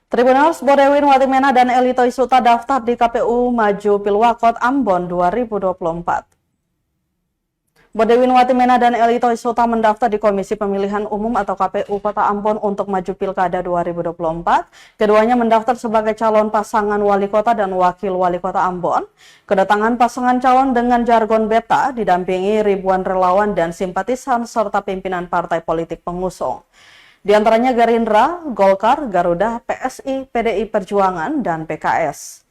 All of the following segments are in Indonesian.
Tribunals Bodewin Watimena dan Elito Isuta daftar di KPU Maju Pilwakot Ambon 2024. Bodewin Watimena dan Elito Isuta mendaftar di Komisi Pemilihan Umum atau KPU Kota Ambon untuk maju Pilkada 2024. Keduanya mendaftar sebagai calon pasangan wali kota dan wakil wali kota Ambon. Kedatangan pasangan calon dengan jargon beta didampingi ribuan relawan dan simpatisan serta pimpinan partai politik pengusung. Di antaranya Gerindra, Golkar, Garuda, PSI, PDI Perjuangan, dan PKS.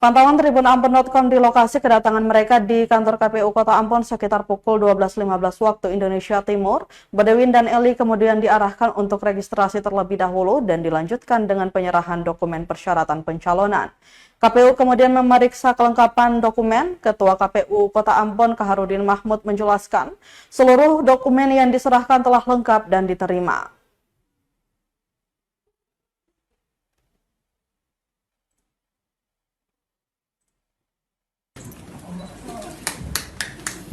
Pantauan Tribun Ambon.com di lokasi kedatangan mereka di kantor KPU Kota Ambon sekitar pukul 12.15 waktu Indonesia Timur. Bodewin dan Eli kemudian diarahkan untuk registrasi terlebih dahulu dan dilanjutkan dengan penyerahan dokumen persyaratan pencalonan. KPU kemudian memeriksa kelengkapan dokumen. Ketua KPU Kota Ambon Kaharudin Mahmud menjelaskan seluruh dokumen yang diserahkan telah lengkap dan diterima.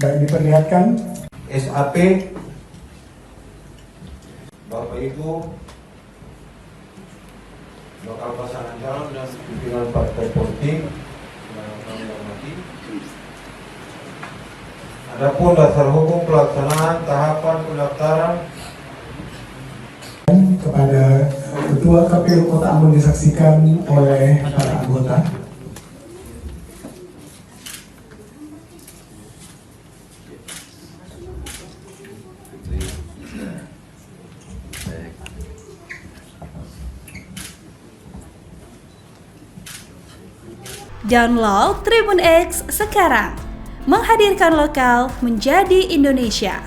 Baik, diperlihatkan SAP Bapak Ibu bakal pasangan calon dan pimpinan partai politik yang kami hormati. Adapun dasar hukum pelaksanaan tahapan pendaftaran kepada Ketua KPU Kota Ambon disaksikan oleh para anggota. Download Tribun X sekarang, menghadirkan lokal menjadi Indonesia.